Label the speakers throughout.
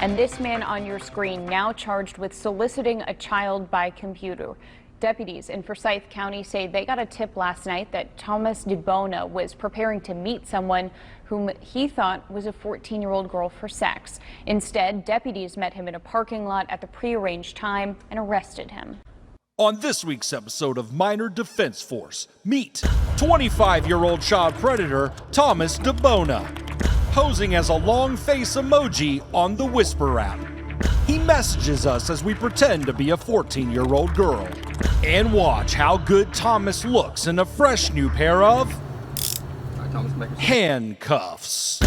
Speaker 1: And this man on your screen now charged with soliciting a child by computer. Deputies in Forsyth County say they got a tip last night that Thomas DiBona was preparing to meet someone whom he thought was a 14-year-old girl for sex. Instead, deputies met him in a parking lot at the prearranged time and arrested him.
Speaker 2: On this week's episode of Minor Defense Force, meet 25-year-old child predator Thomas DiBona, posing as a long face emoji on the Whisper app. He messages us as we pretend to be a 14-year-old girl. And watch how good Thomas looks in a fresh new pair of handcuffs.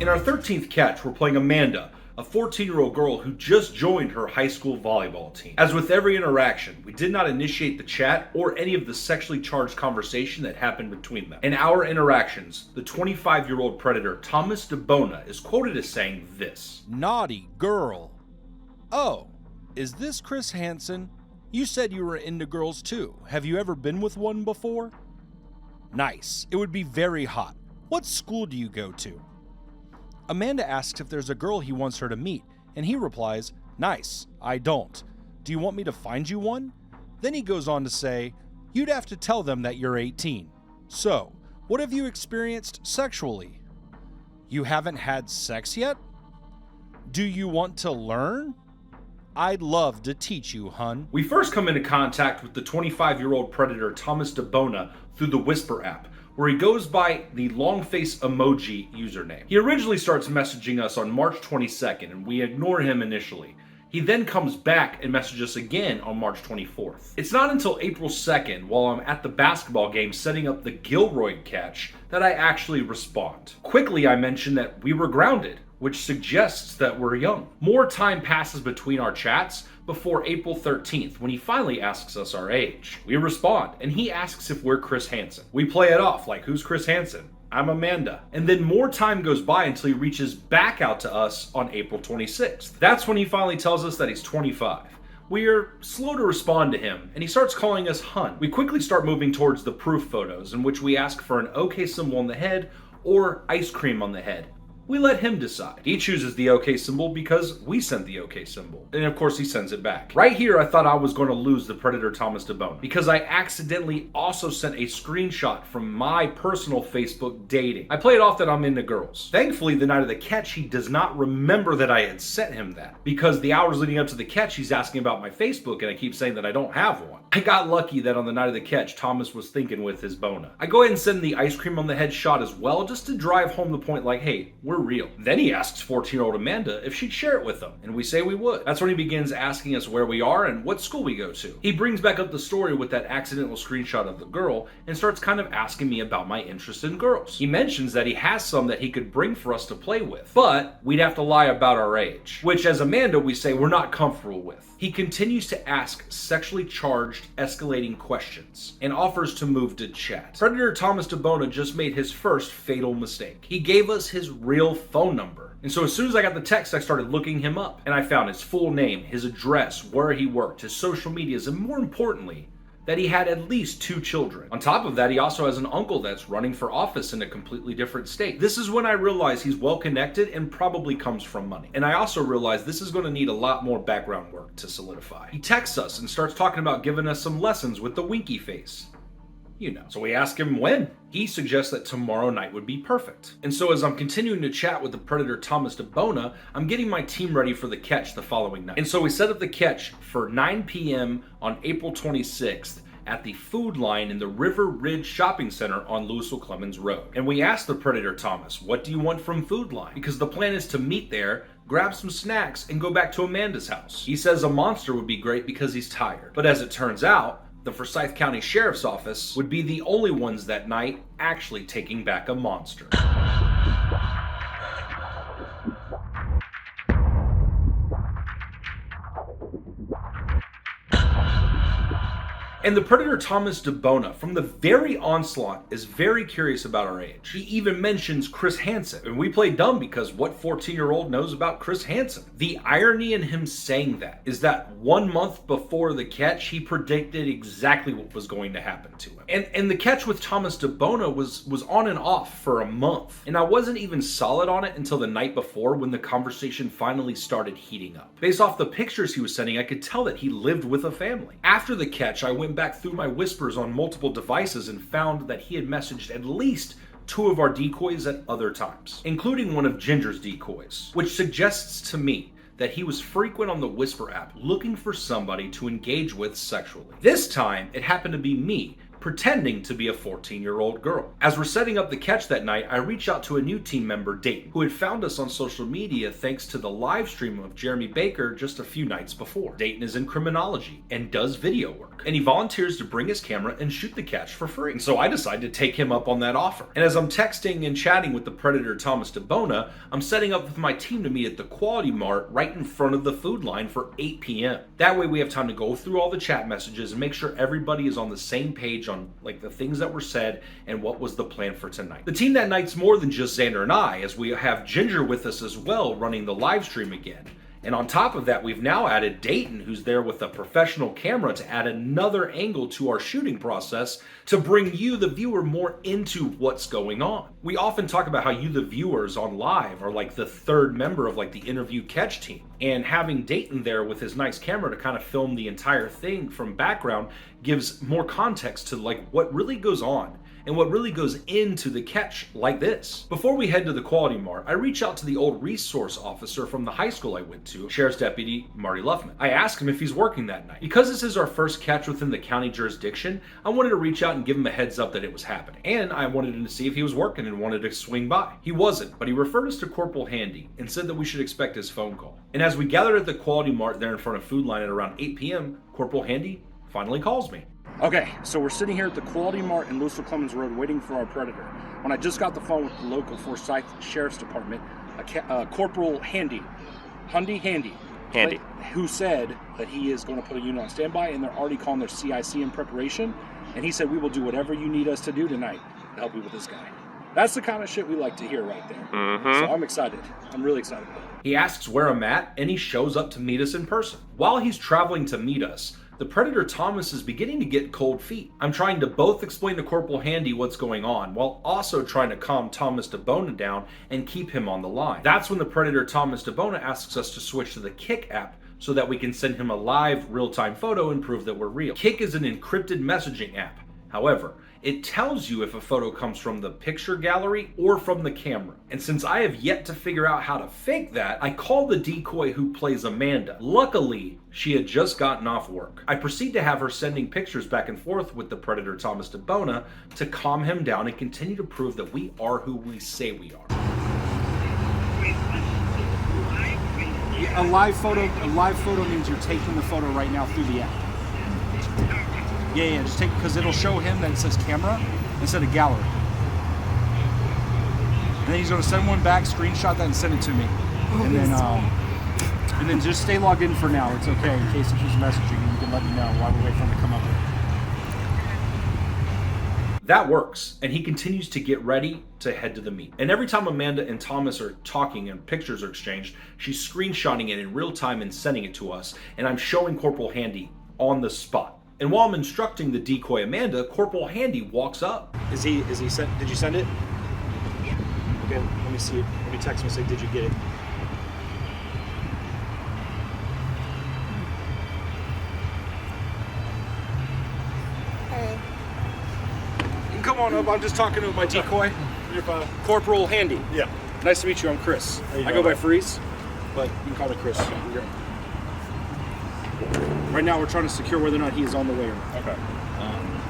Speaker 3: In our 13th catch, we're playing Amanda, a 14-year-old girl who just joined her high school volleyball team. As with every interaction, we did not initiate the chat or any of the sexually charged conversation that happened between them. In our interactions, the 25-year-old predator Thomas DiBona is quoted as saying this:
Speaker 2: "Naughty girl. Oh, is this Chris Hansen? You said you were into girls too. Have you ever been with one before? Nice. It would be very hot. What school do you go to?" Amanda asks if there's a girl he wants her to meet, and he replies, "Nice, I don't. Do you want me to find you one?" Then he goes on to say, "You'd have to tell them that you're 18. So, what have you experienced sexually? You haven't had sex yet? Do you want to learn? I'd love to teach you, hun."
Speaker 3: We first come into contact with the 25-year-old predator Thomas DiBona through the Whisper app, where he goes by the long face emoji username. He originally starts messaging us on March 22nd, and we ignore him initially. He then comes back and messages us again on March 24th. It's not until April 2nd, while I'm at the basketball game setting up the Gilroy catch, that I actually respond. Quickly, I mention that we were grounded, which suggests that we're young. More time passes between our chats before April 13th, when he finally asks us our age. We respond, and he asks if we're Chris Hansen. We play it off like, who's Chris Hansen? I'm Amanda. And then more time goes by until he reaches back out to us on April 26th. That's when he finally tells us that he's 25. We are slow to respond to him, and he starts calling us hun. We quickly start moving towards the proof photos, in which we ask for an OK symbol on the head or ice cream on the head. We let him decide. He chooses the OK symbol because we sent the OK symbol. And of course he sends it back. Right here I thought I was going to lose the predator Thomas DiBona, because I accidentally also sent a screenshot from my personal Facebook dating. I play it off that I'm into girls. Thankfully, the night of the catch, he does not remember that I had sent him that, because the hours leading up to the catch he's asking about my Facebook and I keep saying that I don't have one. I got lucky that on the night of the catch Thomas was thinking with his bona. I go ahead and send the ice cream on the head shot as well, just to drive home the point like, hey, we're real. Then he asks 14-year-old Amanda if she'd share it with him, and we say we would. That's when he begins asking us where we are and what school we go to. He brings back up the story with that accidental screenshot of the girl and starts kind of asking me about my interest in girls. He mentions that he has some that he could bring for us to play with, but we'd have to lie about our age, which as Amanda we say we're not comfortable with. He continues to ask sexually charged, escalating questions and offers to move to chat. Predator Thomas DiBona just made his first fatal mistake. He gave us his real phone number. And so as soon as I got the text, I started looking him up, and I found his full name, his address, where he worked, his social medias, and more importantly, that he had at least 2 children. On top of that, he also has an uncle that's running for office in a completely different state. This is when I realized he's well connected and probably comes from money. And I also realized this is going to need a lot more background work to solidify. He texts us and starts talking about giving us some lessons with the winky face. You know. So we ask him when. He suggests that tomorrow night would be perfect. And so as I'm continuing to chat with the predator Thomas DiBona, I'm getting my team ready for the catch the following night. And so we set up the catch for 9 p.m. on April 26th at the Food Line in the River Ridge Shopping Center on Louisville Clemmons Road. And we asked the predator Thomas, what do you want from Food Line? Because the plan is to meet there, grab some snacks, and go back to Amanda's house. He says a monster would be great because he's tired. But as it turns out, the Forsyth County Sheriff's Office would be the only ones that night actually taking back a monster. And the predator Thomas DiBona, from the very onslaught, is very curious about our age. He even mentions Chris Hansen, and we play dumb because what 14-year-old knows about Chris Hansen? The irony in him saying that is that 1 month before the catch, he predicted exactly what was going to happen to him. And the catch with Thomas DiBona was on and off for a month, and I wasn't even solid on it until the night before when the conversation finally started heating up. Based off the pictures he was sending, I could tell that he lived with a family. After the catch, I went back through my whispers on multiple devices and found that he had messaged at least 2 of our decoys at other times, including one of Ginger's decoys, which suggests to me that he was frequent on the Whisper app looking for somebody to engage with sexually. This time, it happened to be me, pretending to be a 14-year-old girl. As we're setting up the catch that night, I reach out to a new team member, Dayton, who had found us on social media thanks to the live stream of Jeremy Baker just a few nights before. Dayton is in criminology and does video work, and he volunteers to bring his camera and shoot the catch for free. And so I decide to take him up on that offer. And as I'm texting and chatting with the predator Thomas DiBona, I'm setting up with my team to meet at the Quality Mart right in front of the food line for 8 p.m. That way we have time to go through all the chat messages and make sure everybody is on the same page on like the things that were said and what was the plan for tonight. The team that night's more than just Xander and I, as we have Ginger with us as well running the live stream again. And on top of that, we've now added Dayton, who's there with a professional camera to add another angle to our shooting process to bring you, the viewer, more into what's going on. We often talk about how you, the viewers on live, are like the third member of like the interview catch team. And having Dayton there with his nice camera to kind of film the entire thing from background gives more context to like what really goes on and what really goes into the catch like this. Before we head to the Quality Mart, I reach out to the old resource officer from the high school I went to, Sheriff's Deputy Marty Luffman. I asked him if he's working that night. Because this is our first catch within the county jurisdiction, I wanted to reach out and give him a heads up that it was happening. And I wanted him to see if he was working and wanted to swing by. He wasn't, but he referred us to Corporal Handy and said that we should expect his phone call. And as we gathered at the Quality Mart there in front of Food Line at around 8 p.m., Corporal Handy finally calls me.
Speaker 4: Okay, so we're sitting here at the Quality Mart in Louisville Clemmons Road waiting for our predator. When I just got the phone with the local Forsyth Sheriff's Department, Corporal Handy, who said that he is going to put a unit on standby and they're already calling their CIC in preparation. And he said, we will do whatever you need us to do tonight to help you with this guy. That's the kind of shit we like to hear right there. So I'm excited. I'm really excited about it.
Speaker 3: He asks where I'm at and he shows up to meet us in person. While he's traveling to meet us, the predator Thomas is beginning to get cold feet. I'm trying to both explain to Corporal Handy what's going on while also trying to calm Thomas DiBona down and keep him on the line. That's when the predator Thomas DiBona asks us to switch to the Kik app so that we can send him a live real-time photo and prove that we're real. Kik is an encrypted messaging app. However, it tells you if a photo comes from the picture gallery or from the camera. And since I have yet to figure out how to fake that, I call the decoy who plays Amanda. Luckily, she had just gotten off work. I proceed to have her sending pictures back and forth with the predator Thomas DiBona to calm him down and continue to prove that we are who we say we are.
Speaker 4: A live photo means you're taking the photo right now through the app. Yeah, just take, because it'll show him that it says camera instead of gallery. And then he's going to send one back, screenshot that, and send it to me. And then just stay logged in for now. It's okay in case it keeps messaging. You can let me know while we wait for him to come up here.
Speaker 3: That works, and he continues to get ready to head to the meet. And every time Amanda and Thomas are talking and pictures are exchanged, she's screenshotting it in real time and sending it to us, and I'm showing Corporal Handy on the spot. And while I'm instructing the decoy Amanda, Corporal Handy walks up.
Speaker 4: Is he sent? Did you send it? Yeah. Okay, let me see it. Let me text him and say, did you get it?
Speaker 5: Hey.
Speaker 4: Come on up. I'm just talking to my decoy.
Speaker 5: You're fine.
Speaker 4: Corporal Handy.
Speaker 5: Yeah.
Speaker 4: Nice to meet you. I'm Chris. I go by Freeze, but you can call me Chris. Right now, we're trying to secure whether or not he is on the way or not.
Speaker 5: Okay.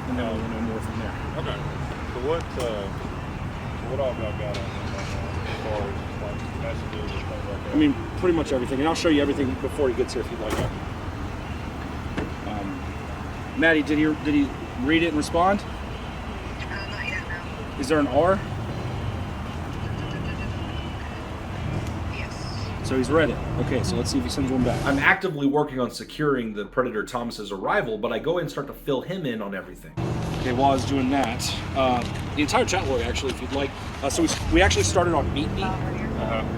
Speaker 4: And then we'll know more from there.
Speaker 5: Okay. So what all y'all got on as far as like messages and things like that?
Speaker 4: I mean, pretty much everything, and I'll show you everything before he gets here if you'd like. Maddie, did he read it and respond?
Speaker 6: Not yet, no.
Speaker 4: Is there an R?
Speaker 6: Yes.
Speaker 4: So he's read it. Okay, so let's see if he sends one back.
Speaker 3: I'm actively working on securing the Predator Thomas's arrival, but I go in and start to fill him in on everything.
Speaker 4: Okay, while I was doing that, the entire chat log actually, if you'd like. So we actually started on Meet Me.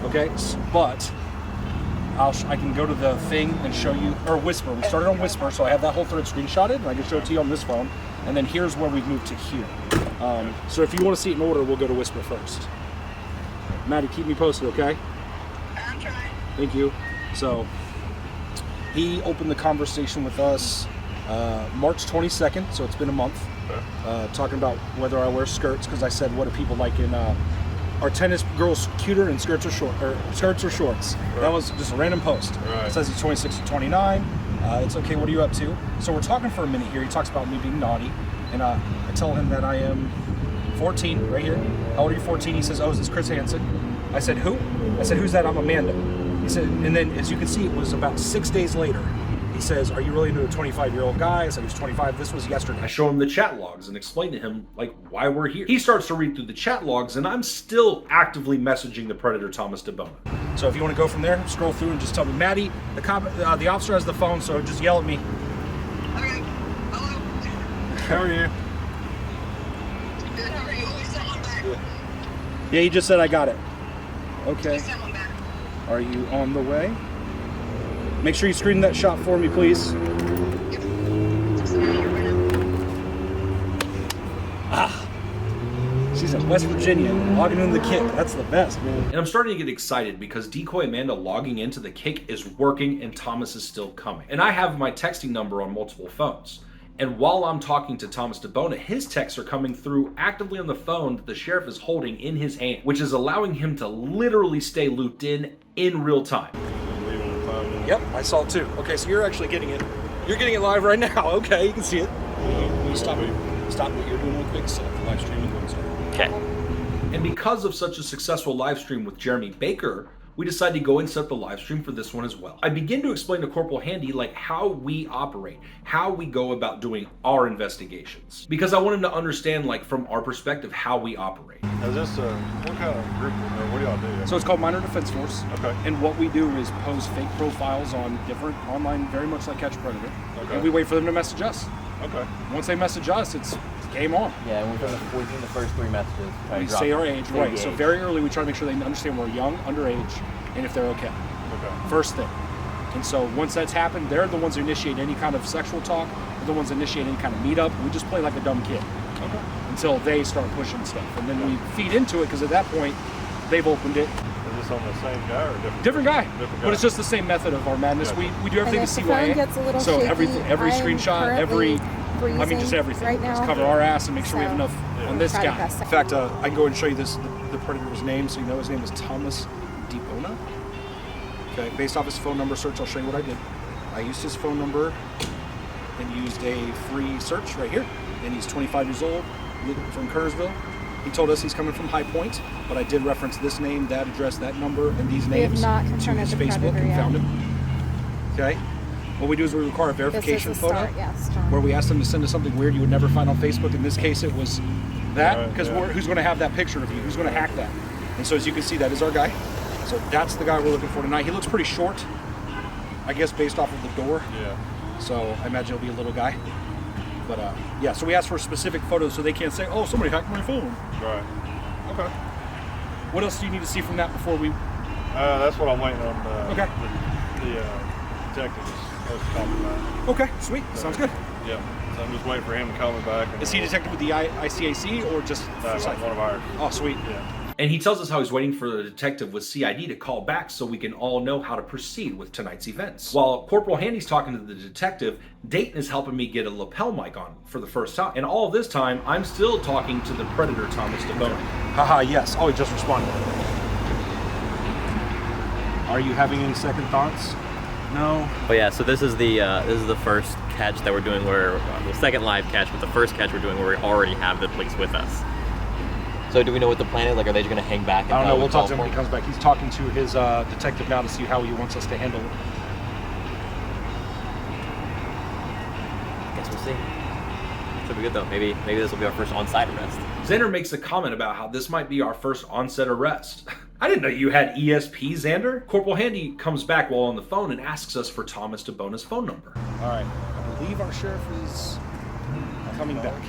Speaker 4: Okay, but I can go to the thing and show you, or Whisper. We started on Whisper, so I have that whole thread screenshotted, and I can show it to you on this phone. And then here's where we've moved to here. So if you want to see it in order, we'll go to Whisper first. Maddie, keep me posted, okay?
Speaker 6: I'm trying.
Speaker 4: Thank you. So he opened the conversation with us March 22nd, so it's been a month, talking about whether I wear skirts, because I said, what do people like in are tennis girls cuter in skirts or skirts or shorts? Right. That was just a random post. Right. It says he's 26 to 29. It's okay, what are you up to? So we're talking for a minute here. He talks about me being naughty, and I tell him that I am 14, right here. How old are you, 14? He says, oh, is this Chris Hansen? I said, who? I said, who's that? I'm Amanda. He said, and then as you can see, it was about 6 days later. He says, are you really into a 25-year-old guy? I said, he's 25. This was yesterday.
Speaker 3: I show him the chat logs and explain to him, like, why we're here. He starts to read through the chat logs, and I'm still actively messaging the Predator Thomas DiBona.
Speaker 4: So if you want to go from there, scroll through and just tell me, Maddie, the officer has the phone, so just yell at me.
Speaker 6: Okay. Hello.
Speaker 5: How are you?
Speaker 6: Good. How are you? We sent one back.
Speaker 4: Yeah, he just said I got it. Okay.
Speaker 6: We sent one back.
Speaker 4: Are you on the way? Make sure you screen that shot for me, please.
Speaker 6: Yep. Just sending it right now.
Speaker 4: She's in West Virginia, logging into the kick. That's the best, man.
Speaker 3: And I'm starting to get excited because Decoy Amanda logging into the kick is working and Thomas is still coming. And I have my texting number on multiple phones. And while I'm talking to Thomas DiBona, his texts are coming through actively on the phone that the sheriff is holding in his hand, which is allowing him to literally stay looped in real time.
Speaker 4: Yep, I saw it too. Okay, so you're actually getting it. You're getting it live right now. Okay, you can see it. Will you stop what you're doing real quick? Set up the live stream and go inside.
Speaker 1: Okay.
Speaker 3: And because of such a successful live stream with Jeremy Baker, we decided to go and set up the live stream for this one as well. I begin to explain to Corporal Handy like how we operate, how we go about doing our investigations. Because I want him to understand like from our perspective how we operate.
Speaker 5: Is this what kind of group, or what do y'all do?
Speaker 4: So it's called Minor Defense Force.
Speaker 5: Okay.
Speaker 4: And what we do is post fake profiles on different online, very much like Catch a Predator.
Speaker 5: Okay.
Speaker 4: And we wait for them to message us.
Speaker 5: Okay.
Speaker 4: Once they message us, it's game on.
Speaker 7: Yeah, and within the first 3 messages, try
Speaker 4: We
Speaker 7: to drop
Speaker 4: say our age, right.
Speaker 7: the
Speaker 4: So
Speaker 7: age.
Speaker 4: very early we try to make sure they understand we're young, underage, and if they're okay.
Speaker 5: Okay.
Speaker 4: First thing. And so once that's happened, they're the ones who initiate any kind of sexual talk. They're the ones that initiate any kind of meetup. We just play like a dumb kid.
Speaker 5: Okay.
Speaker 4: Until they start pushing stuff. And then we feed into it because at that point, they've opened it.
Speaker 5: Is this on the same guy or different?
Speaker 4: Different guy.
Speaker 5: Different guy.
Speaker 4: But it's just the same method of our madness.
Speaker 5: Yeah.
Speaker 4: We do everything
Speaker 8: And
Speaker 4: to
Speaker 8: if the phone
Speaker 4: CYA.
Speaker 8: gets a little
Speaker 4: So
Speaker 8: shaky,
Speaker 4: every
Speaker 8: I'm
Speaker 4: screenshot,
Speaker 8: currently
Speaker 4: just
Speaker 8: freezing
Speaker 4: everything.
Speaker 8: right
Speaker 4: Just
Speaker 8: now.
Speaker 4: cover our ass and make sure we have
Speaker 8: So,
Speaker 4: enough on this
Speaker 8: try to
Speaker 4: guy.
Speaker 8: best
Speaker 4: In fact, I can go and show you the Predator's name so you know his name is Thomas DiBona. Okay, based off his phone number search, I'll show you what I did. I used his phone number and used a free search right here. And he's 25 years old, living from Kernersville. He told us he's coming from High Point, but I did reference this name, that address, that number, and these
Speaker 8: We have
Speaker 4: names
Speaker 8: not
Speaker 4: to
Speaker 8: confronted
Speaker 4: his
Speaker 8: the
Speaker 4: Facebook
Speaker 8: predator
Speaker 4: and
Speaker 8: yet.
Speaker 4: found him. Okay? What we do is we require a
Speaker 8: This is
Speaker 4: verification
Speaker 8: the
Speaker 4: photo
Speaker 8: start, yes, John.
Speaker 4: where we ask them to send us something weird you would never find on Facebook. In this case, it was that,
Speaker 5: Right,
Speaker 4: because
Speaker 5: yeah.
Speaker 4: who's going to have that picture of you? Who's going to hack that? And so as you can see, that is our guy. So that's the guy we're looking for tonight. He looks pretty short, I guess, based off of the door.
Speaker 5: Yeah.
Speaker 4: So I imagine he'll be a little guy. But yeah, so we asked for specific photos so they can't say, oh, somebody hacked my phone.
Speaker 5: Right. Okay.
Speaker 4: What else do you need to see from that before we...
Speaker 5: That's what I'm waiting on.
Speaker 4: Okay.
Speaker 5: The detective is supposed to call me back.
Speaker 4: Okay, sweet. Sounds good.
Speaker 5: Yeah. So I'm just waiting for him to call me back. And
Speaker 4: Is he detected with the ICAC or just...
Speaker 5: That's one of ours.
Speaker 4: Oh, sweet.
Speaker 5: Yeah.
Speaker 3: And he tells us how he's waiting for the detective with CID to call back so we can all know how to proceed with tonight's events. While Corporal Handy's talking to the detective, Dayton is helping me get a lapel mic on for the first time. And all of this time, I'm still talking to the Predator Thomas DiBona.
Speaker 4: Haha, yes. Oh, he just responded. Are you having any second thoughts? No.
Speaker 7: But yeah, so this is the first catch that we're doing where the second live catch, but the first catch we're doing where we already have the police with us. So do we know what the plan is? Like, are they just gonna hang back?
Speaker 4: I don't know. We'll talk to him when he comes back. He's talking to his detective now to see how he wants us to handle it.
Speaker 7: Guess we'll see. Should be good though. Maybe this will be our first on-site arrest.
Speaker 3: Xander makes a comment about how this might be our first on-set arrest. I didn't know you had ESP, Xander. Corporal Handy comes back while on the phone and asks us for Thomas DiBona's phone number.
Speaker 4: All right, I believe our sheriff is coming back.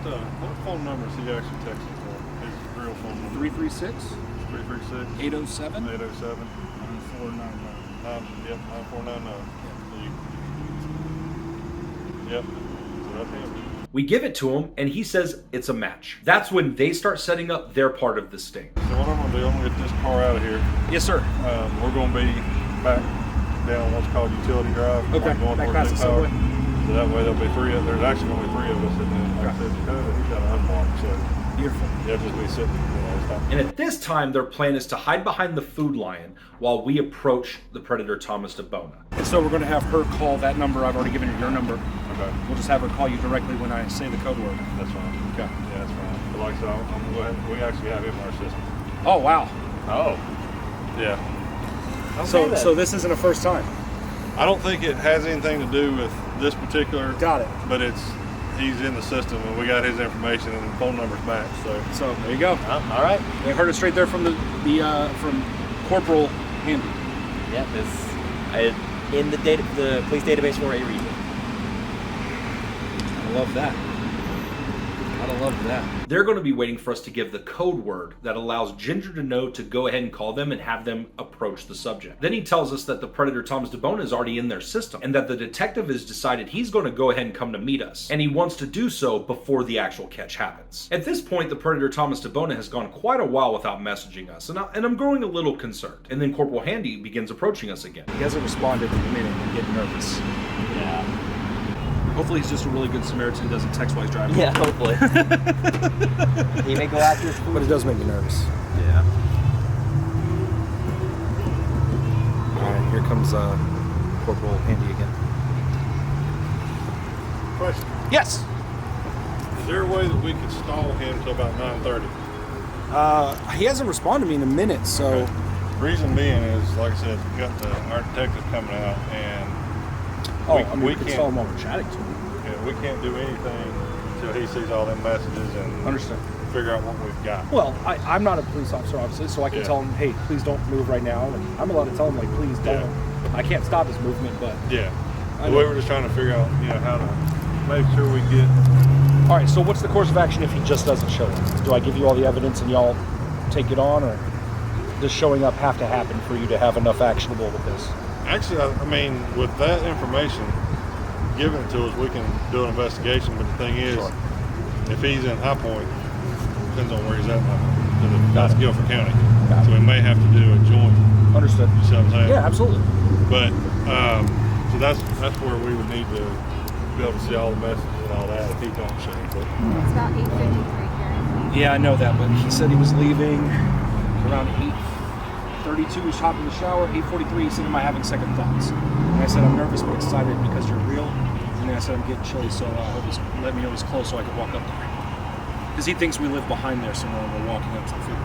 Speaker 5: What phone number is he actually texting for? His real phone number?
Speaker 4: 336
Speaker 5: 336
Speaker 4: 807
Speaker 5: 807
Speaker 4: 9499.
Speaker 5: Yep, 9499. Yep. So that's him.
Speaker 3: We give it to him, and he says it's a match. That's when they start setting up their part of the sting.
Speaker 5: So what I'm gonna do, I'm gonna get this car out of here.
Speaker 4: Yes, sir.
Speaker 5: We're gonna be back down what's called Utility Drive.
Speaker 4: Okay,
Speaker 5: Going
Speaker 4: back
Speaker 5: towards
Speaker 4: past the
Speaker 5: New Power.
Speaker 4: subway.
Speaker 5: So that way there'll be there's actually gonna be 3 of us, and then like I said, Dakota, he's got an unmarked, so
Speaker 4: Beautiful.
Speaker 5: they'll just be sitting, stop.
Speaker 3: And at this time, their plan is to hide behind the food lion while we approach the predator Thomas DiBona.
Speaker 4: And so we're going to have her call that number. I've already given her your number.
Speaker 5: Okay.
Speaker 4: We'll just have her call you directly when I say the code word.
Speaker 5: That's fine.
Speaker 4: Okay.
Speaker 5: Yeah, that's fine. But like I said, I'm gonna go ahead. We actually have him in our system.
Speaker 4: Oh, wow.
Speaker 5: Oh. Yeah.
Speaker 4: So this isn't a first time.
Speaker 5: I don't think it has anything to do with this particular.
Speaker 4: Got it.
Speaker 5: But he's in the system, and we got his information and the phone numbers matched.
Speaker 4: So there you go.
Speaker 7: All right.
Speaker 4: We heard it straight there from from Corporal Handy.
Speaker 7: Yeah, this in the police database for a reason.
Speaker 4: I love that. Gotta love that.
Speaker 3: They're going to be waiting for us to give the code word that allows Ginger to know to go ahead and call them and have them approach the subject. Then he tells us that the predator Thomas DiBona is already in their system and that the detective has decided he's going to go ahead and come to meet us, and he wants to do so before the actual catch happens. At this point, the predator Thomas DiBona has gone quite a while without messaging us, and I'm growing a little concerned. And then Corporal Handy begins approaching us again.
Speaker 4: He hasn't responded in a minute. I'm getting nervous.
Speaker 7: Yeah.
Speaker 4: Hopefully he's just a really good Samaritan and doesn't text while he's driving.
Speaker 7: Yeah, hopefully. He may go after his food.
Speaker 4: But it does make me nervous.
Speaker 7: Yeah.
Speaker 4: All right, here comes Corporal Handy again.
Speaker 5: Question:
Speaker 4: Yes.
Speaker 5: Is there a way that we could stall him till about 9:30?
Speaker 4: He hasn't responded to me in a minute, so.
Speaker 5: Reason being is, like I said, we got our detective coming out, and
Speaker 4: we can stall him while we're chatting to him.
Speaker 5: yeah, we can't do anything until he sees all them messages and
Speaker 4: Understood.
Speaker 5: figure out what we've got.
Speaker 4: Well, I'm not a police officer, obviously, so I can
Speaker 5: Yeah.
Speaker 4: tell him, hey, please don't move right now. And I'm allowed to tell him, like, please don't.
Speaker 5: Yeah.
Speaker 4: I can't stop his movement, but.
Speaker 5: Yeah.
Speaker 4: I
Speaker 5: So
Speaker 4: know.
Speaker 5: we were just trying to figure out, how to make sure we get.
Speaker 4: All right, so what's the course of action if he just doesn't show up? Do I give you all the evidence and y'all take it on, or does showing up have to happen for you to have enough actionable with this?
Speaker 5: Actually, I mean, with that information given to us, we can do an investigation. But the thing is, if he's in High Point, depends on where he's at. That's Guilford County, so we may have to do a joint.
Speaker 4: Understood.
Speaker 5: You see what I'm saying?
Speaker 4: Yeah, absolutely.
Speaker 5: But so that's where we would need to be able to see all the messages and all that if he don't show up.
Speaker 8: It's about 8:53 here.
Speaker 4: Yeah, I know that, but he said he was leaving around 8:32. He's hopping in the shower. 8:43. He said, "Am I having second thoughts?" And I said, "I'm nervous but excited because you're real." And then I said, "I'm getting chilly, so I hope let me know he's close so I can walk up there." Because he thinks we live behind there somewhere and we're walking up to the field.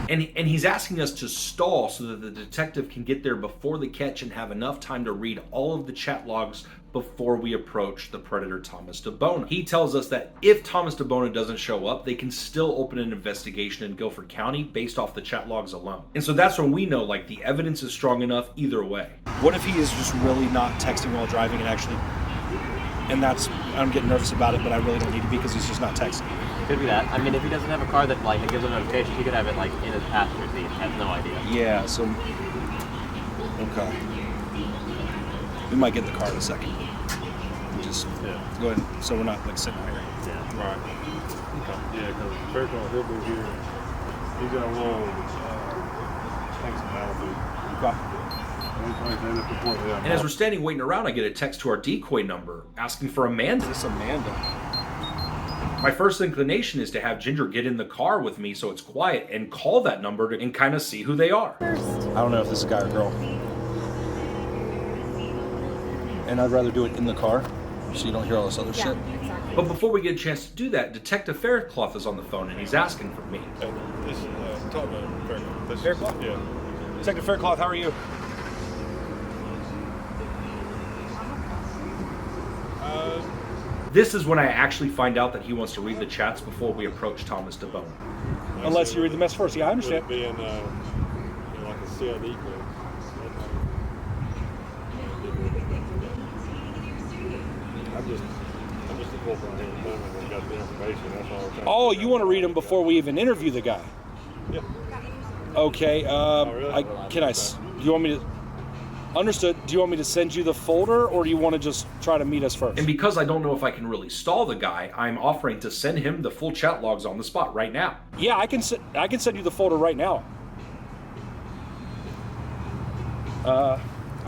Speaker 3: And he's asking us to stall so that the detective can get there before the catch and have enough time to read all of the chat logs before we approach the predator Thomas DiBona. He tells us that if Thomas DiBona doesn't show up, they can still open an investigation in Guilford County based off the chat logs alone. And so that's when we know, like, the evidence is strong enough either way.
Speaker 4: What if he is just really not texting while driving and actually, and that's, I'm getting nervous about it, but I really don't need to be because he's just not texting.
Speaker 7: Could be that. I mean, if he doesn't have a car that it gives a notification, he could have it in his passenger seat. Has no idea.
Speaker 4: Yeah, so, okay. We might get in the car in a second. Just go ahead, so we're not sitting here.
Speaker 7: Yeah.
Speaker 5: Right. Okay. Yeah, because Fairclough, he'll be here. He's got a little things in Malibu.
Speaker 3: And as we're standing waiting around, I get a text to our decoy number asking for Amanda.
Speaker 4: Is this Amanda?
Speaker 3: My first inclination is to have Ginger get in the car with me so it's quiet and call that number and kind of see who they are.
Speaker 4: I don't know if this is a guy or girl. And I'd rather do it in the car so you don't hear all this other shit.
Speaker 8: Exactly.
Speaker 3: But before we get a chance to do that, Detective Faircloth is on the phone and he's asking for me.
Speaker 5: This is talk about Faircloth.
Speaker 4: Faircloth?
Speaker 5: Yeah.
Speaker 4: Detective Faircloth, how are you?
Speaker 3: This is when I actually find out that he wants to read the chats before we approach Thomas DiBona.
Speaker 4: Unless you read the message first. Yeah, I understand.
Speaker 5: Would it be in like a CID code? I'm just a corporate here in Clemmons and got the information. That's all.
Speaker 4: Oh, you want to read them before we even interview the guy?
Speaker 5: Yeah.
Speaker 4: Okay.
Speaker 5: Really?
Speaker 4: Do you want me to? Understood. Do you want me to send you the folder, or do you want to just try to meet us first?
Speaker 3: And because I don't know if I can really stall the guy, I'm offering to send him the full chat logs on the spot right now.
Speaker 4: Yeah, I can send you the folder right now. I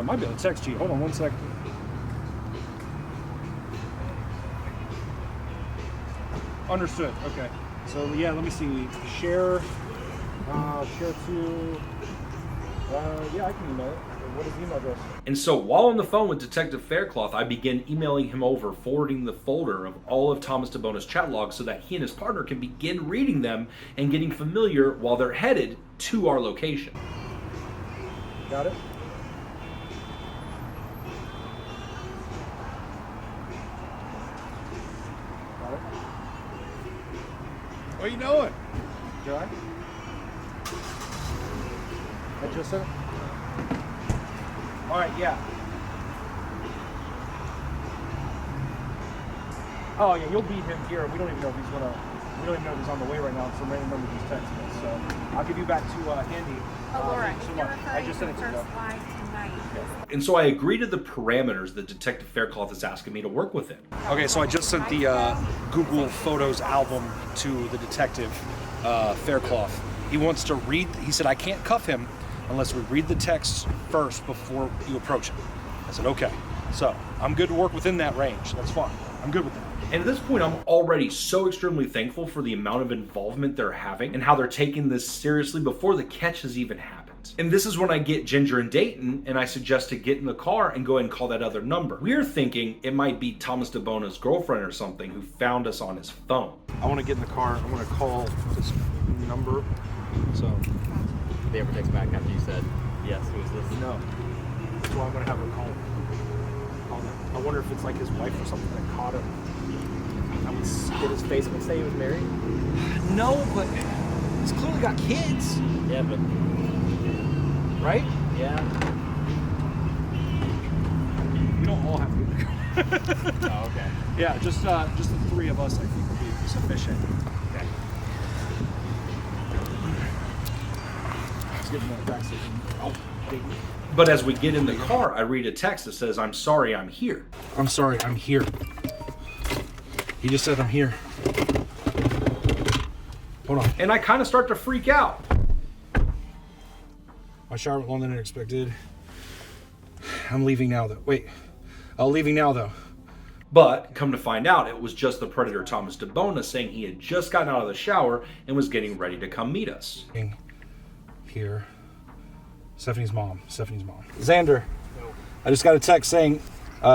Speaker 4: might be able to text you. Hold on one second. Understood. Okay. So yeah, let me see. Share to. Yeah, I can email it. What is the email address?
Speaker 3: And so while on the phone with Detective Faircloth, I begin emailing him over, forwarding the folder of all of Thomas DiBona's chat logs so that he and his partner can begin reading them and getting familiar while they're headed to our location.
Speaker 4: Got it? Got it?
Speaker 5: What are you doing?
Speaker 4: Did I? I just sent it? All right, yeah. Oh yeah, you'll beat him here. We don't even know if he's on the way right now. Some random number just texted us. So I'll give you back to Andy.
Speaker 8: Laura,
Speaker 4: so
Speaker 8: you're
Speaker 4: much. I
Speaker 8: referring
Speaker 4: just
Speaker 8: to
Speaker 4: sent
Speaker 8: the
Speaker 4: it to you.
Speaker 8: first live tonight.
Speaker 3: And so I agree to the parameters that Detective Faircloth is asking me to work within.
Speaker 4: Okay, so I just sent the Google Photos album to the detective, Faircloth. He wants to read. He said I can't cuff him unless we read the text first before you approach him. I said okay. So I'm good to work within that range. That's fine. I'm good with that.
Speaker 3: And at this point, I'm already so extremely thankful for the amount of involvement they're having and how they're taking this seriously before the catch has even happened. And this is when I get Ginger and Dayton, and I suggest to get in the car and go ahead and call that other number. We're thinking it might be Thomas DiBona's girlfriend or something who found us on his phone.
Speaker 4: I want to get in the car. I want to call this number. So
Speaker 7: Did they ever text back after you said, yes, who's this?
Speaker 4: no. So I'm gonna have her call them. I wonder if it's like his wife or something that caught him.
Speaker 7: Did his Facebook say he was married?
Speaker 4: No, but he's clearly got kids,
Speaker 7: Yeah, but,
Speaker 4: right?
Speaker 7: yeah.
Speaker 4: We don't all have to be in the car.
Speaker 7: Oh, okay.
Speaker 4: Yeah, just the three of us, I think, would be sufficient.
Speaker 7: Okay.
Speaker 4: Let's get in the back seat. Oh, Dayton.
Speaker 3: But as we get in the car, I read a text that says, "I'm sorry, I'm here."
Speaker 4: I'm sorry, I'm here. He just said I'm here. Hold on.
Speaker 3: And I kind of start to freak out.
Speaker 4: My shower went longer than expected. I'm leaving now, though. Wait. Leaving now, though.
Speaker 3: But come to find out, it was just the Predator Thomas DiBona saying he had just gotten out of the shower and was getting ready to come meet us.
Speaker 4: Here. Stephanie's mom. Xander. I just got a text saying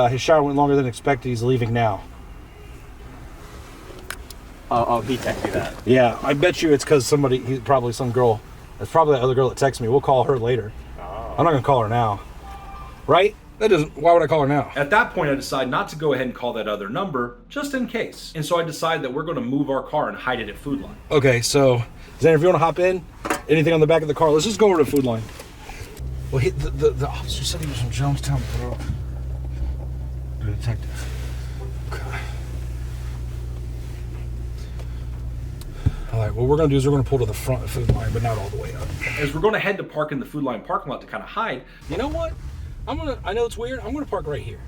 Speaker 4: his shower went longer than expected. He's leaving now.
Speaker 7: Oh, he texted you that.
Speaker 4: Yeah, I bet you it's because probably some girl. It's probably that other girl that texted me. We'll call her later.
Speaker 7: Oh.
Speaker 4: I'm not gonna call her now. Right? Why would I call her now?
Speaker 3: At that point, I decide not to go ahead and call that other number, just in case. And so I decide that we're going to move our car and hide it at Food Line.
Speaker 4: Okay, so Xander, if you want to hop in, anything on the back of the car, let's just go over to Food Line. Well, the officer said he was from Jonestown, bro. The detective. Okay. All right, what we're going to do is we're going to pull to the front of Food Line, but not all the way up.
Speaker 3: As we're going to head to park in the Food Line parking lot to kind of hide,
Speaker 4: You know what? I know it's weird. I'm going to park right here.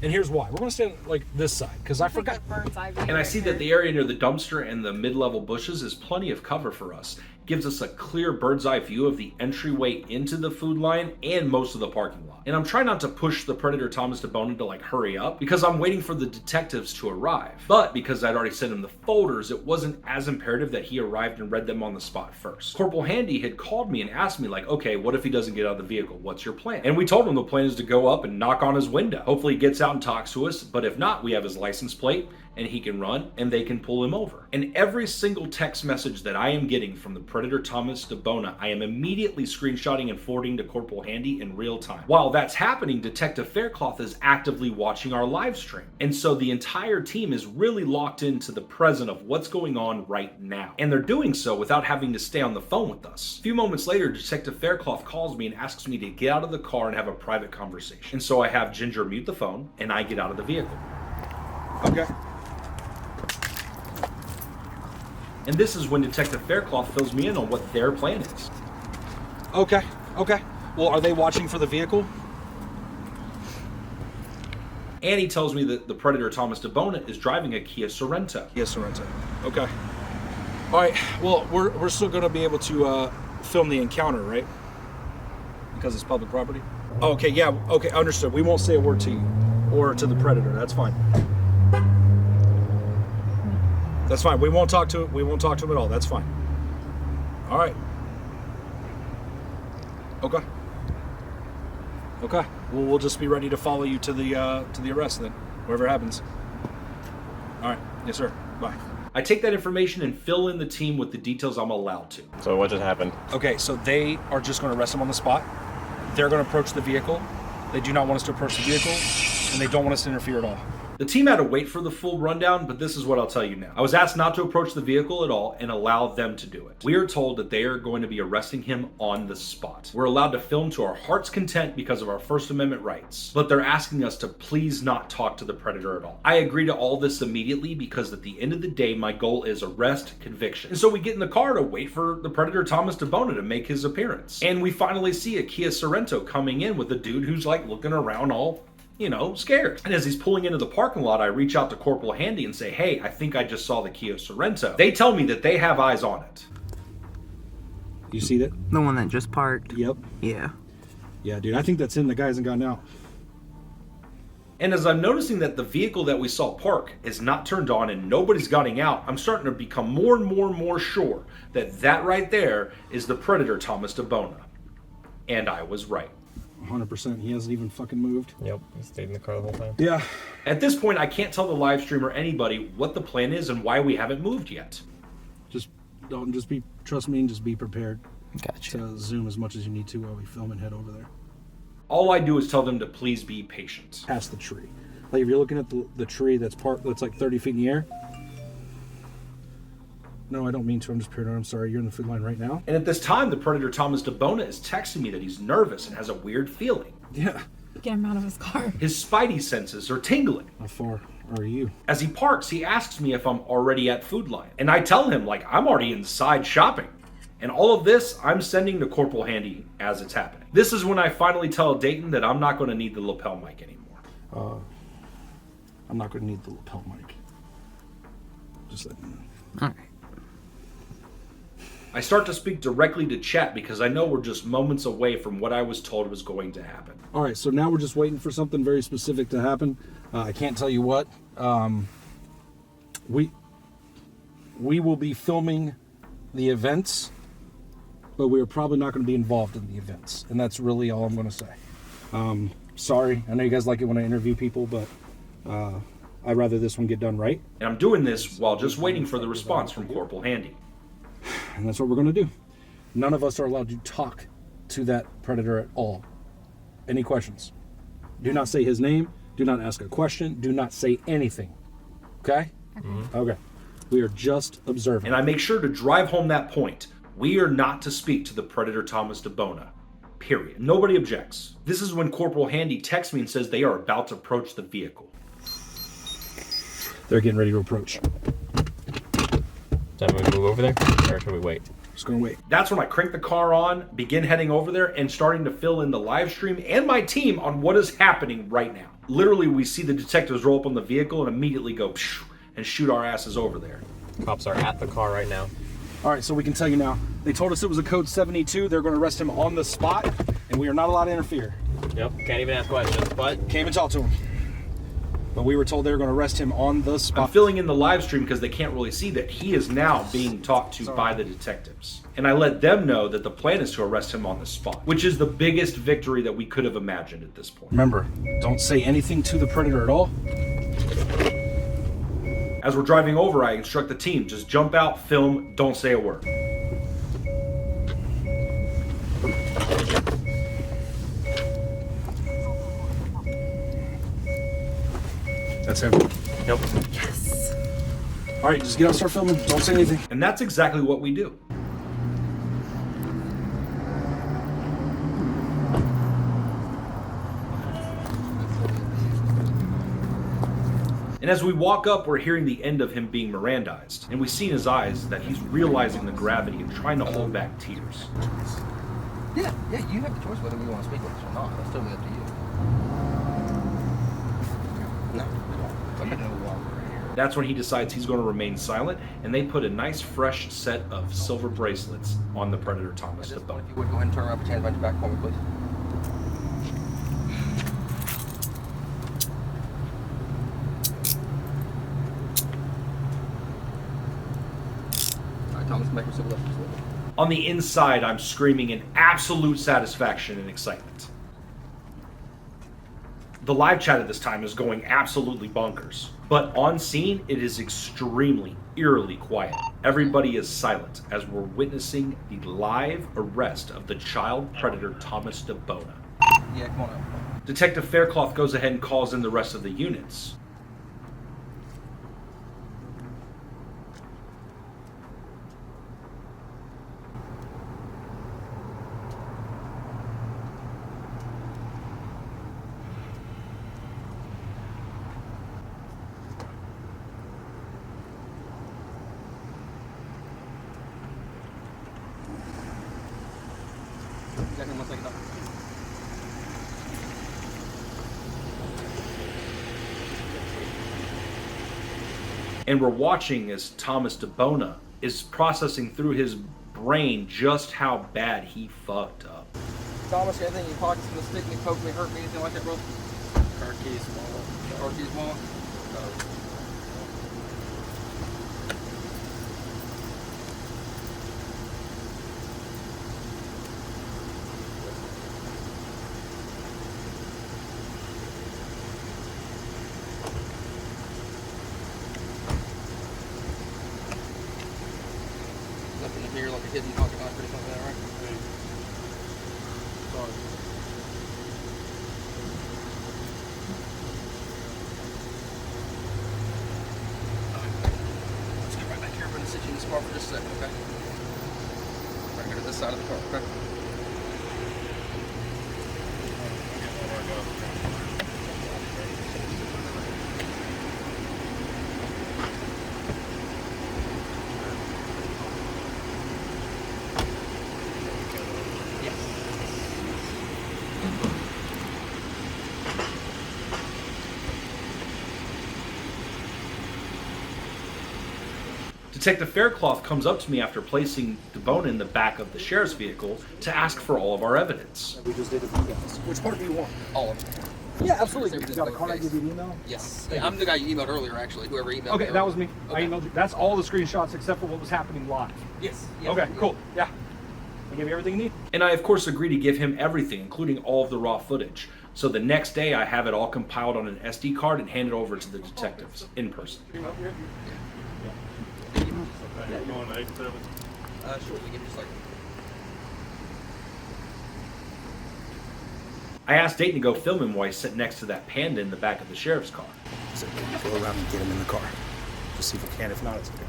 Speaker 4: And here's why. We're going to stand like this side because I forgot.
Speaker 8: Bird's eye view
Speaker 3: and I
Speaker 8: right
Speaker 3: see
Speaker 8: here.
Speaker 3: that the area near the dumpster and the mid-level bushes is plenty of cover for us. Gives us a clear bird's eye view of the entryway into the Food Line and most of the parking lot. And I'm trying not to push the Predator Thomas DiBona to like hurry up because I'm waiting for the detectives to arrive. But because I'd already sent him the folders, it wasn't as imperative that he arrived and read them on the spot first. Corporal Handy had called me and asked me like, okay, what if he doesn't get out of the vehicle? What's your plan? And we told him the plan is to go up and knock on his window. Hopefully he gets out and talks to us, but if not, we have his license plate and he can run and they can pull him over. And every single text message that I am getting from the Predator Thomas DiBona, I am immediately screenshotting and forwarding to Corporal Handy in real time. While that's happening, Detective Faircloth is actively watching our live stream. And so the entire team is really locked into the present of what's going on right now. And they're doing so without having to stay on the phone with us. A few moments later, Detective Faircloth calls me and asks me to get out of the car and have a private conversation. And so I have Ginger mute the phone and I get out of the vehicle.
Speaker 4: Okay.
Speaker 3: And this is when Detective Faircloth fills me in on what their plan is.
Speaker 4: Okay. Well, are they watching for the vehicle?
Speaker 3: And he tells me that the Predator Thomas DiBona is driving a Kia Sorento.
Speaker 4: Okay. All right. Well, we're still going to be able to film the encounter, right? Because it's public property. Okay. Yeah. Okay. Understood. We won't say a word to you or to the Predator. That's fine. That's fine. We won't talk to him at all. That's fine. All right. Okay. Well, we'll just be ready to follow you to the arrest then, whatever happens. All right. Yes, sir. Bye.
Speaker 3: I take that information and fill in the team with the details I'm allowed to.
Speaker 7: So what just happened?
Speaker 4: Okay, so they are just going to arrest him on the spot. They're going to approach the vehicle. They do not want us to approach the vehicle, and they don't want us to interfere at all.
Speaker 3: The team had to wait for the full rundown, but this is what I'll tell you now. I was asked not to approach the vehicle at all and allow them to do it. We are told that they are going to be arresting him on the spot. We're allowed to film to our heart's content because of our First Amendment rights, but they're asking us to please not talk to the Predator at all. I agree to all this immediately because at the end of the day, my goal is arrest, conviction. And so we get in the car to wait for the Predator Thomas DiBona to make his appearance. And we finally see a Kia Sorento coming in with a dude who's like looking around all scared. And as he's pulling into the parking lot, I reach out to Corporal Handy and say, hey, I think I just saw the Kia Sorento. They tell me that they have eyes on it.
Speaker 4: You see that?
Speaker 9: The one that just parked?
Speaker 4: Yep.
Speaker 9: Yeah.
Speaker 4: Yeah, dude, I think that's in. The guy hasn't gotten out.
Speaker 3: And as I'm noticing that the vehicle that we saw park is not turned on and nobody's getting out, I'm starting to become more and more sure that right there is the Predator Thomas DiBona. And I was right.
Speaker 4: 100%. He hasn't even fucking moved.
Speaker 7: Yep, he stayed in the car the whole time.
Speaker 4: Yeah.
Speaker 3: At this point, I can't tell the live stream or anybody what the plan is and why we haven't moved yet.
Speaker 4: Trust me and just be prepared.
Speaker 9: Gotcha.
Speaker 4: To zoom as much as you need to while we film and head over there.
Speaker 3: All I do is tell them to please be patient.
Speaker 4: Past the tree. Like if you're looking at the tree that's like 30 feet in the air. No, I don't mean to. I'm just paranoid. I'm sorry. You're in the food line right now.
Speaker 3: And at this time, the Predator Thomas DiBona is texting me that he's nervous and has a weird feeling.
Speaker 4: Yeah.
Speaker 8: Get him out of his car.
Speaker 3: His spidey senses are tingling.
Speaker 4: How far are you?
Speaker 3: As he parks, he asks me if I'm already at Food Line. And I tell him, I'm already inside shopping. And all of this, I'm sending to Corporal Handy as it's happening. This is when I finally tell Dayton that I'm not going to need the lapel mic anymore.
Speaker 4: I'm not going to need the lapel mic. Just letting you know.
Speaker 9: All right.
Speaker 3: I start to speak directly to chat because I know we're just moments away from what I was told was going to happen.
Speaker 4: All right, so now we're just waiting for something very specific to happen. I can't tell you what. We will be filming the events, but we are probably not going to be involved in the events, and that's really all I'm going to say. Sorry, I know you guys like it when I interview people, but I'd rather this one get done right.
Speaker 3: And I'm doing this while just waiting for the response from Corporal Handy.
Speaker 4: And that's what we're going to do. None of us are allowed to talk to that Predator at all. Any questions? Do not say his name. Do not ask a question. Do not say anything. Okay? Okay. We are just observing.
Speaker 3: And I make sure to drive home that point. We are not to speak to the Predator Thomas DiBona. Period. Nobody objects. This is when Corporal Handy texts me and says they are about to approach the vehicle.
Speaker 4: They're getting ready to approach.
Speaker 7: Should we move over there, or should we wait?
Speaker 4: Just gonna wait.
Speaker 3: That's when I crank the car on, begin heading over there, and starting to fill in the live stream and my team on what is happening right now. Literally, we see the detectives roll up on the vehicle and immediately go pshh, and shoot our asses over there.
Speaker 7: Cops are at the car right now.
Speaker 4: All right, so we can tell you now. They told us it was a code 72. They're going to arrest him on the spot, and we are not allowed to interfere.
Speaker 7: Yep, can't even ask questions, but...
Speaker 4: Can't even talk to him. But we were told they were going to arrest him on the spot.
Speaker 3: I'm filling in the live stream because they can't really see that he is now being talked to by the detectives. And I let them know that the plan is to arrest him on the spot, which is the biggest victory that we could have imagined at this point.
Speaker 4: Remember, don't say anything to the Predator at all.
Speaker 3: As we're driving over, I instruct the team, just jump out, film, don't say a word.
Speaker 4: That's him.
Speaker 7: Yep.
Speaker 8: Yes.
Speaker 4: All right, just get out, start filming. Don't say anything.
Speaker 3: And that's exactly what we do. And as we walk up, we're hearing the end of him being Mirandized. And we see in his eyes that he's realizing the gravity and trying to hold back tears.
Speaker 9: Yeah, you have the choice whether we want to speak with us or not. That's totally up to you. No, we don't. You know why we're here.
Speaker 3: That's when he decides he's going to remain silent, and they put a nice fresh set of silver bracelets on the Predator Thomas
Speaker 9: At this
Speaker 3: DiBona.
Speaker 9: point, if you would go ahead and turn around, put your hands behind your back for me, please. All right, Thomas, make yourself left.
Speaker 3: On the inside, I'm screaming in absolute satisfaction and excitement. The live chat at this time is going absolutely bonkers. But on scene, it is extremely, eerily quiet. Everybody is silent as we're witnessing the live arrest of the child predator Thomas DiBona.
Speaker 9: Yeah, come on out.
Speaker 3: Detective Faircloth goes ahead and calls in the rest of the units.
Speaker 9: Got him 1 second up.
Speaker 3: And we're watching as Thomas DiBona is processing through his brain just how bad he fucked up.
Speaker 9: Thomas, got anything in your pockets from the stick me, poke me, hurt me, anything like that, bro?
Speaker 4: Car keys, wallet.
Speaker 9: Car keys, wallet? Nothing in here like a hidden pocket knife or something like that, right?
Speaker 4: Sorry.
Speaker 9: Let's get right back here. I'm going to sit you in this car for just a second, okay? Right here to this side of the car, okay?
Speaker 3: Detective Faircloth comes up to me after placing DiBona in the back of the sheriff's vehicle to ask for all of our evidence.
Speaker 4: We just did it for you guys. Which part do you want?
Speaker 9: All of them.
Speaker 4: Yeah, absolutely.
Speaker 9: Everything's
Speaker 4: You got a card I
Speaker 9: lowercase.
Speaker 4: give you an email?
Speaker 9: Yes. Yeah, I'm the guy you emailed earlier, actually. Whoever emailed
Speaker 10: Okay,
Speaker 9: me
Speaker 10: that was me.
Speaker 9: Okay.
Speaker 10: I emailed you. That's all the screenshots except for what was happening live.
Speaker 9: Yes.
Speaker 10: Okay, cool. Yeah. I gave you everything you need.
Speaker 3: And I, of course, agree to give him everything, including all of the raw footage. So the next day, I have it all compiled on an SD card and hand it over to the detectives in person.
Speaker 5: Going to 87.
Speaker 9: Sure, we give you just like.
Speaker 3: I asked Dayton to go film him while he's sitting next to that panda in the back of the sheriff's car.
Speaker 4: So go around and get him in the car. Just see if we can. If not, it's okay.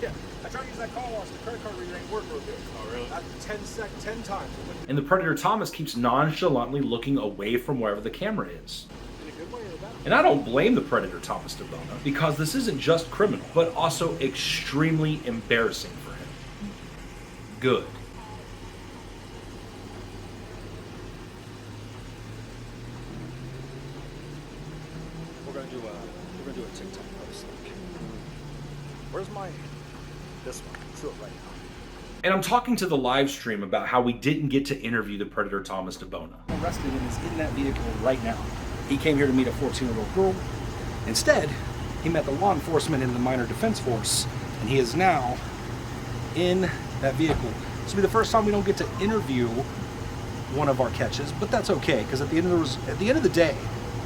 Speaker 10: Yeah. I tried to use that car wash. The credit card reader ain't work real good.
Speaker 5: Oh, really?
Speaker 10: 10 times.
Speaker 3: And the Predator Thomas keeps nonchalantly looking away from wherever the camera is.
Speaker 10: In a good way or a bad way?
Speaker 3: And I don't blame the Predator Thomas DiBona, because this isn't just criminal, but also extremely embarrassing for him. Good.
Speaker 10: We're gonna do a TikTok post. Where's my this one? Let's do it right now.
Speaker 3: And I'm talking to the live stream about how we didn't get to interview the Predator Thomas DiBona.
Speaker 4: Arrested and is in that vehicle right now. He came here to meet a 14-year-old girl. Instead, he met the law enforcement in the minor defense force, and he is now in that vehicle. This will be the first time we don't get to interview one of our catches, but that's okay, because at the end of the day,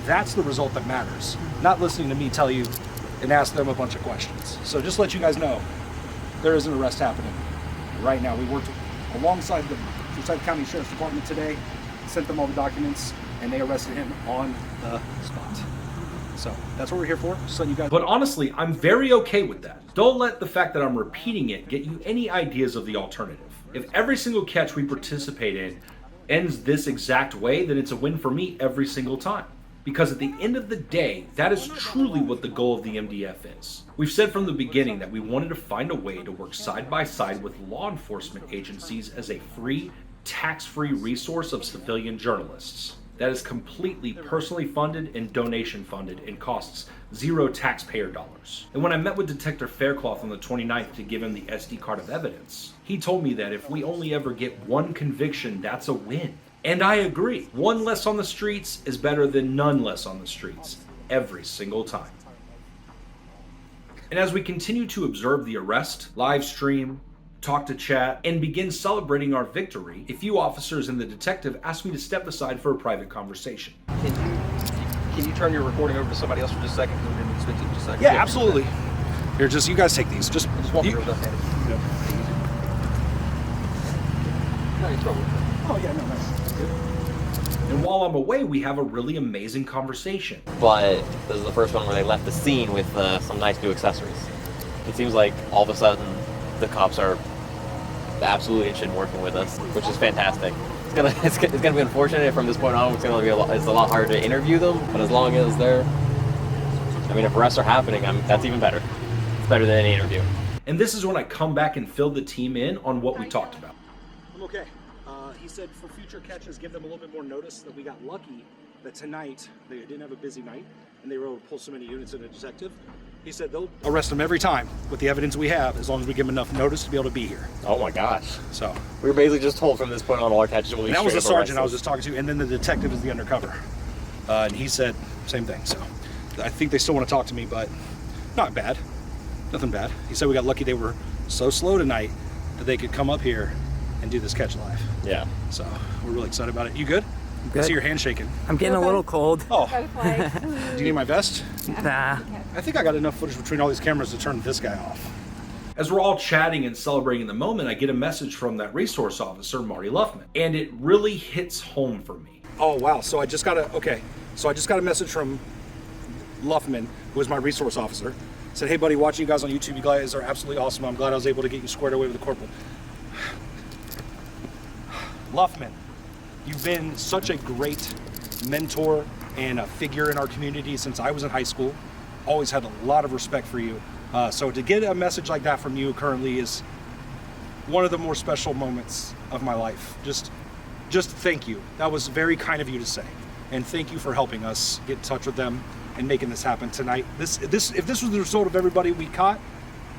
Speaker 10: That's the result that matters, not listening to me tell you and ask them a bunch of questions. So just let you guys know, there is an arrest happening right now. We worked alongside the Forsyth County Sheriff's Department today, sent them all the documents, and they arrested him on the spot. So that's what we're here for, just letting you guys
Speaker 3: But honestly, I'm very okay with that. Don't let the fact that I'm repeating it get you any ideas of the alternative. If every single catch we participate in ends this exact way, then it's a win for me every single time. Because at the end of the day, that is truly what the goal of the MDF is. We've said from the beginning that we wanted to find a way to work side by side with law enforcement agencies as a free, tax-free resource of civilian journalists that is completely personally funded and donation funded and costs zero taxpayer dollars. And when I met with Detective Faircloth on the 29th to give him the SD card of evidence, he told me that if we only ever get one conviction, that's a win. And I agree. One less on the streets is better than none less on the streets, every single time. And as we continue to observe the arrest, live stream, talk to chat, and begin celebrating our victory, a few officers and the detective asked me to step aside for a private conversation.
Speaker 9: Can you turn your recording over to somebody else for just a second? We're going to switch it in just a second.
Speaker 10: Yeah, absolutely. Here, just you guys take these. Just
Speaker 9: walk
Speaker 10: you,
Speaker 9: over that.
Speaker 10: Yep.
Speaker 9: No, you throw it.
Speaker 10: Oh yeah, no, that's good.
Speaker 3: And while I'm away, we have a really amazing conversation.
Speaker 7: But this is the first one where they left the scene with some nice new accessories. It seems like all of a sudden the cops are absolutely interested in working with us, which is fantastic. It's gonna be unfortunate from this point on. It's a lot harder to interview them, but as long as if arrests are happening, that's even better. It's better than any interview.
Speaker 3: And this is when I come back and fill the team in on what we talked about.
Speaker 10: I'm okay. He said for future catches, give them a little bit more notice. That we got lucky that tonight they didn't have a busy night and they were able to pull so many units in a detective. He said they'll arrest them every time with the evidence we have, as long as we give them enough notice to be able to be here.
Speaker 7: Oh my gosh.
Speaker 10: So
Speaker 7: we were basically just told from this point on all our catches will be.
Speaker 10: And that was the sergeant I was just talking to, and then the detective is the undercover. And he said same thing. So I think they still want to talk to me, but not bad. Nothing bad. He said we got lucky they were so slow tonight that they could come up here and do this catch live.
Speaker 7: Yeah.
Speaker 10: So we're really excited about it. You good?
Speaker 11: Good.
Speaker 10: I see your hand shaking.
Speaker 11: I'm getting a little cold.
Speaker 10: Oh. Do you need my vest?
Speaker 11: Nah.
Speaker 10: I think I got enough footage between all these cameras to turn this guy off.
Speaker 3: As we're all chatting and celebrating the moment, I get a message from that resource officer, Marty Luffman, and it really hits home for me.
Speaker 10: Oh wow! So I just got a message from Luffman, who is my resource officer. Said, "Hey buddy, watching you guys on YouTube. You guys are absolutely awesome. I'm glad I was able to get you squared away with the corporal." Luffman, you've been such a great mentor and a figure in our community since I was in high school. Always had a lot of respect for you. So to get a message like that from you currently is one of the more special moments of my life. Just thank you. That was very kind of you to say. And thank you for helping us get in touch with them and making this happen tonight. If this was the result of everybody we caught,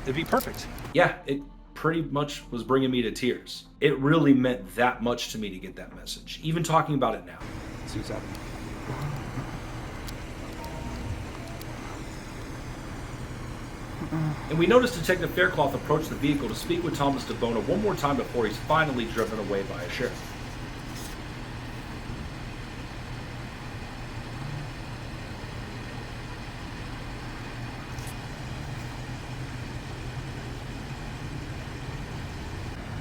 Speaker 10: it'd be perfect.
Speaker 3: Yeah, it pretty much was bringing me to tears. It really meant that much to me to get that message, even talking about it now.
Speaker 10: Let's see what's happening.
Speaker 3: And we noticed Detective Faircloth approach the vehicle to speak with Thomas DiBona one more time before he's finally driven away by a sheriff.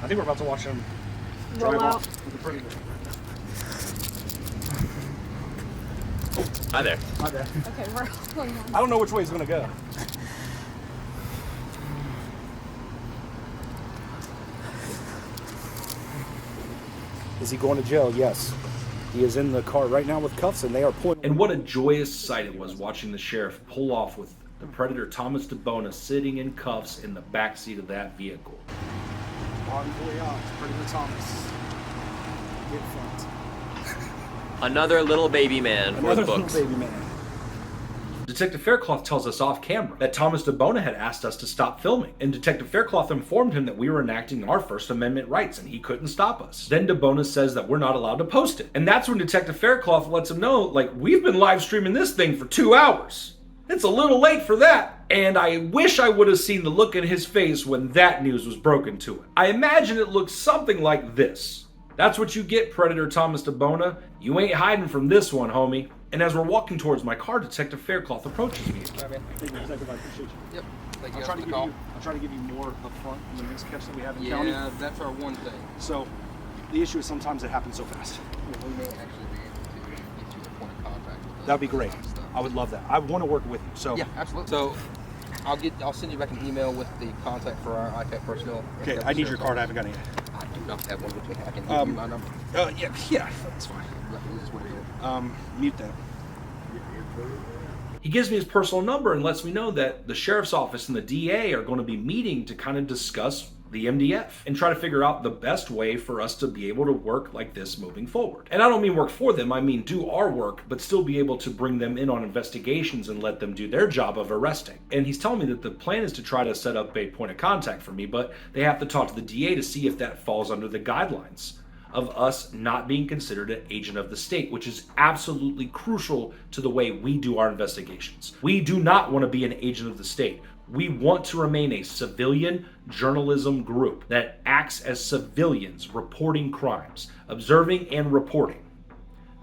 Speaker 10: I think we're about to watch him drive off with the Predator.
Speaker 7: Hi there.
Speaker 10: Hi there.
Speaker 8: Okay, we're going on.
Speaker 10: I don't know which way he's gonna go. Is he going to jail? Yes. He is in the car right now with cuffs, and they are pulling.
Speaker 3: And what a joyous sight it was watching the sheriff pull off with the Predator Thomas DiBona sitting in cuffs in the backseat of that vehicle.
Speaker 10: On way out, Predator Thomas. Get front.
Speaker 7: Another little baby man for the books.
Speaker 10: Little baby man.
Speaker 3: Detective Faircloth tells us off camera that Thomas DiBona had asked us to stop filming, and Detective Faircloth informed him that we were enacting our First Amendment rights and he couldn't stop us. Then DiBona says that we're not allowed to post it. And that's when Detective Faircloth lets him know, like, we've been live streaming this thing for 2 hours. It's a little late for that. And I wish I would have seen the look in his face when that news was broken to him. I imagine it looked something like this. That's what you get, Predator Thomas DiBona. You ain't hiding from this one, homie. And as we're walking towards my car, Detective Faircloth approaches me.
Speaker 4: Thank you, Detective. I appreciate you.
Speaker 9: Yep. Thank you
Speaker 4: I'm
Speaker 9: for the call.
Speaker 4: trying to give you more up front in the next catch that we have in
Speaker 9: Yeah,
Speaker 4: county.
Speaker 9: that's our one thing.
Speaker 4: So the issue is sometimes it happens so fast.
Speaker 9: We may actually be able to get you a point of contact with us.
Speaker 4: That'd be great.
Speaker 9: Stuff.
Speaker 4: I would love that. I want to work with you. So
Speaker 9: Yeah, absolutely. So I'll send you back an email with the contact for our ITAC personnel.
Speaker 4: okay, I need your card. I haven't got any.
Speaker 9: I do not have one with me. I can give you my number.
Speaker 4: Yeah, that's fine.
Speaker 9: This is what it is.
Speaker 4: Mute that.
Speaker 3: He gives me his personal number and lets me know that the sheriff's office and the DA are going to be meeting to kind of discuss the MDF and try to figure out the best way for us to be able to work like this moving forward. And I don't mean work for them, I mean do our work, but still be able to bring them in on investigations and let them do their job of arresting. And he's telling me that the plan is to try to set up a point of contact for me, but they have to talk to the DA to see if that falls under the guidelines of us not being considered an agent of the state, which is absolutely crucial to the way we do our investigations. We do not want to be an agent of the state. We want to remain a civilian journalism group that acts as civilians reporting crimes, observing and reporting.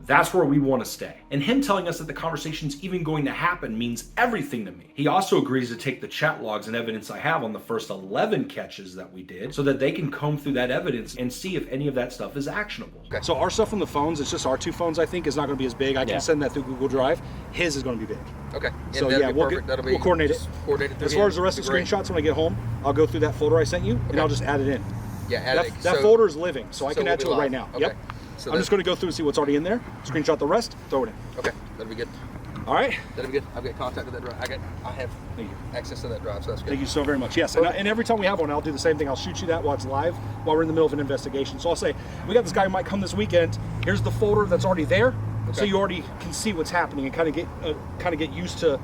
Speaker 3: That's where we want to stay. And him telling us that the conversation's even going to happen means everything to me. He also agrees to take the chat logs and evidence I have on the first 11 catches that we did so that they can comb through that evidence and see if any of that stuff is actionable.
Speaker 4: Okay. So our stuff on the phones, it's just our two phones, I think, is not going to be as big. I can send that through Google Drive. His is going to be big.
Speaker 9: Okay.
Speaker 4: So yeah, we'll coordinate it.
Speaker 9: As
Speaker 4: far as the rest of the screenshots, when I get home, I'll go through that folder I sent you, and I'll just add it in.
Speaker 9: Yeah, add it.
Speaker 4: That folder is living, so I can add to it right now.
Speaker 9: Okay.
Speaker 4: Yep.
Speaker 9: So
Speaker 4: I'm just going to go through and see what's already in there, screenshot the rest, throw it in.
Speaker 9: Okay, that'll be good.
Speaker 4: All right.
Speaker 9: That'll be good. I've got contact with that drive. I have access to that drive, so that's good.
Speaker 4: Thank you so very much. Yes, and every time we have one, I'll do the same thing. I'll shoot you that while it's live, while we're in the middle of an investigation. So I'll say, we got this guy who might come this weekend. Here's the folder that's already there, so you already can see what's happening and kind of get used to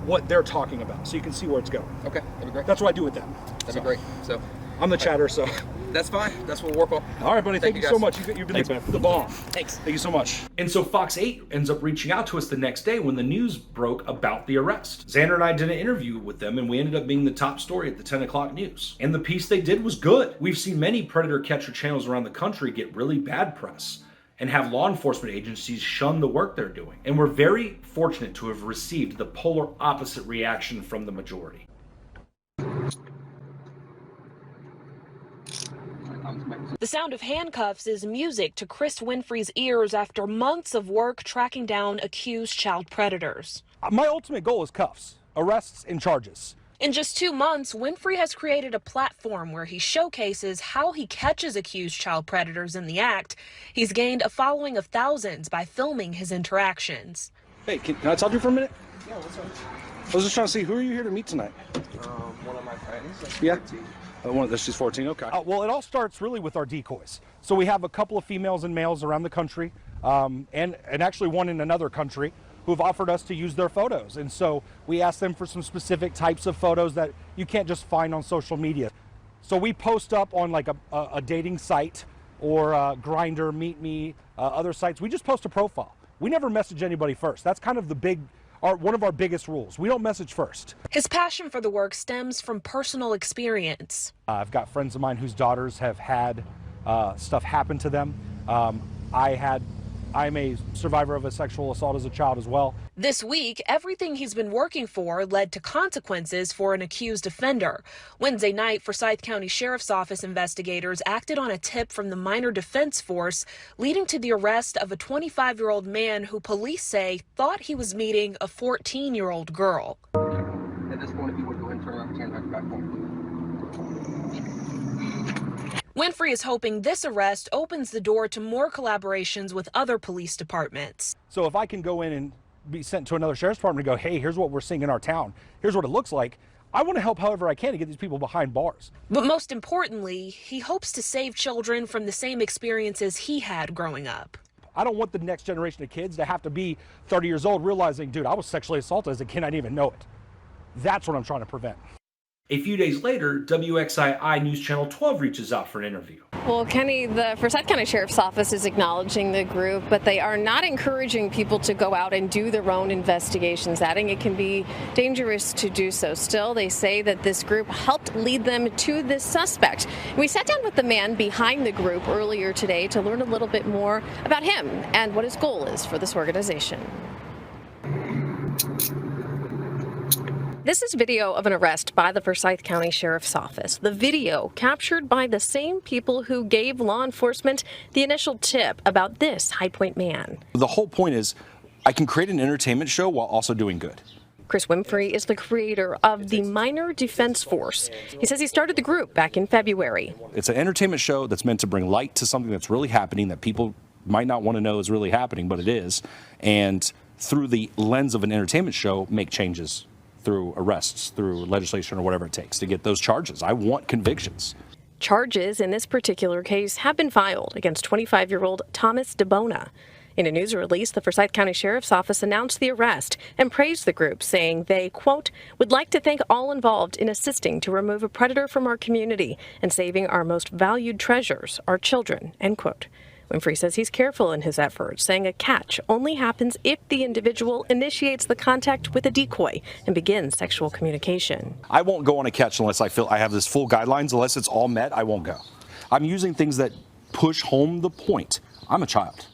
Speaker 4: what they're talking about, so you can see where it's going.
Speaker 9: Okay, that'd be great.
Speaker 4: That's what I do with them.
Speaker 9: That'd be great. So
Speaker 4: I'm the chatter, so.
Speaker 9: That's fine. That's what we'll work on.
Speaker 4: All right, buddy. Thank you so much. You've been the bomb.
Speaker 9: Thanks.
Speaker 4: Thank you so much.
Speaker 3: And so Fox 8 ends up reaching out to us the next day when the news broke about the arrest. Xander and I did an interview with them, and we ended up being the top story at the 10 o'clock news. And the piece they did was good. We've seen many predator catcher channels around the country get really bad press and have law enforcement agencies shun the work they're doing. And we're very fortunate to have received the polar opposite reaction from the majority.
Speaker 11: The sound of handcuffs is music to Chris Winfrey's ears after months of work tracking down accused child predators.
Speaker 10: My ultimate goal is cuffs, arrests, and charges.
Speaker 11: In just 2 months, Winfrey has created a platform where he showcases how he catches accused child predators in the act. He's gained a following of thousands by filming his interactions.
Speaker 4: Hey, can I talk to you for a minute?
Speaker 9: Yeah, what's up?
Speaker 4: I was just trying to see, who are you here to meet tonight?
Speaker 9: One of my friends.
Speaker 4: Yeah. She's 14, okay.
Speaker 10: Well, it all starts really with our decoys. So we have a couple of females and males around the country, and actually one in another country, who've offered us to use their photos. And so we asked them for some specific types of photos that you can't just find on social media. So we post up on like a dating site or Grindr, Meet Me, other sites. We just post a profile. We never message anybody first. That's kind of one of our biggest rules. We don't message first.
Speaker 11: His passion for the work stems from personal experience.
Speaker 10: I've got friends of mine whose daughters have had stuff happen to them. I'm a survivor of a sexual assault as a child as well.
Speaker 11: This week, everything he's been working for led to consequences for an accused offender. Wednesday night, Forsyth County Sheriff's Office investigators acted on a tip from the Minor Defense Force, leading to the arrest of a 25-year-old man who police say thought he was meeting a 14-year-old girl.
Speaker 9: At this point, if you would go ahead and turn around and turn back home.
Speaker 11: Winfrey is hoping this arrest opens the door to more collaborations with other police departments.
Speaker 10: So if I can go in and be sent to another sheriff's department and go, hey, here's what we're seeing in our town, here's what it looks like, I want to help however I can to get these people behind bars.
Speaker 11: But most importantly, he hopes to save children from the same experiences he had growing up.
Speaker 10: I don't want the next generation of kids to have to be 30 years old realizing, dude, I was sexually assaulted as a kid, I didn't even know it. That's what I'm trying to prevent.
Speaker 3: A few days later, WXII News Channel 12 reaches out for an interview.
Speaker 12: Well, Kenny, the Forsyth County Sheriff's Office is acknowledging the group, but they are not encouraging people to go out and do their own investigations, adding it can be dangerous to do so. Still, they say that this group helped lead them to this suspect. We sat down with the man behind the group earlier today to learn a little bit more about him and what his goal is for this organization. This is video of an arrest by the Forsyth County Sheriff's Office. The video captured by the same people who gave law enforcement the initial tip about this High Point man.
Speaker 2: The whole point is I can create an entertainment show while also doing good.
Speaker 12: Chris Winfrey is the creator of the Minor Defense Force. He says he started the group back in February.
Speaker 2: It's an entertainment show that's meant to bring light to something that's really happening that people might not want to know is really happening, but it is. And through the lens of an entertainment show, make changes through arrests, through legislation or whatever it takes to get those charges. I want convictions.
Speaker 12: Charges in this particular case have been filed against 25-year-old Thomas DiBona. In a news release, the Forsyth County Sheriff's Office announced the arrest and praised the group, saying they, quote, would like to thank all involved in assisting to remove a predator from our community and saving our most valued treasures, our children, end quote. Winfrey says he's careful in his efforts, saying a catch only happens if the individual initiates the contact with a decoy and begins sexual communication.
Speaker 2: I won't go on a catch unless I feel I have this full guidelines. Unless it's all met, I won't go. I'm using things that push home the point. I'm a child.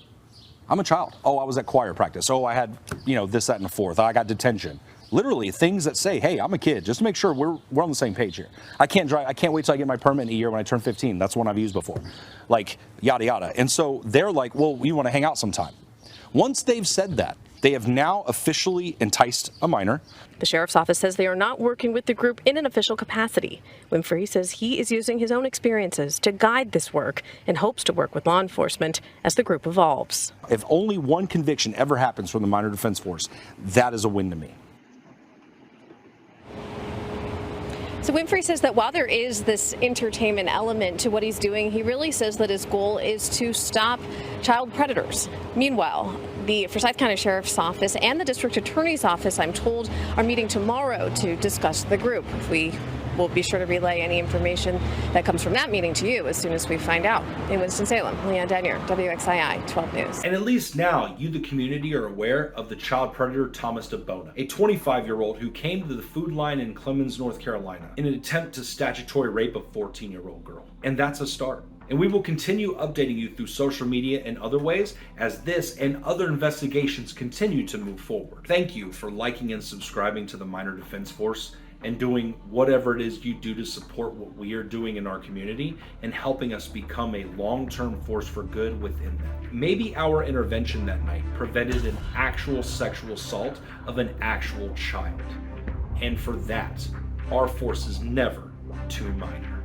Speaker 2: I'm a child. Oh, I was at choir practice. Oh, I had, this, that, and the fourth. I got detention. Literally things that say, hey, I'm a kid, just to make sure we're on the same page here. I can't drive. I can't wait till I get my permit in a year when I turn 15. That's one I've used before. Like, yada, yada. And so they're like, well, you want to hang out sometime. Once they've said that, they have now officially enticed a minor.
Speaker 12: The Sheriff's Office says they are not working with the group in an official capacity. Winfrey says he is using his own experiences to guide this work and hopes to work with law enforcement as the group evolves.
Speaker 2: If only one conviction ever happens from the Minor Defense Force, that is a win to me.
Speaker 12: So Winfrey says that while there is this entertainment element to what he's doing, he really says that his goal is to stop child predators. Meanwhile, the Forsyth County Sheriff's Office and the District Attorney's Office, I'm told, are meeting tomorrow to discuss the group. We will be sure to relay any information that comes from that meeting to you as soon as we find out. In Winston-Salem, Leanne Denier, WXII 12 News.
Speaker 3: And at least now, you, the community, are aware of the child predator Thomas DiBona, a 25-year-old who came to the food line in Clemmons, North Carolina, in an attempt to statutory rape a 14-year-old girl. And that's a start. And we will continue updating you through social media and other ways as this and other investigations continue to move forward. Thank you for liking and subscribing to the Minor Defense Force and doing whatever it is you do to support what we are doing in our community and helping us become a long-term force for good within that. Maybe our intervention that night prevented an actual sexual assault of an actual child. And for that, our force is never too minor.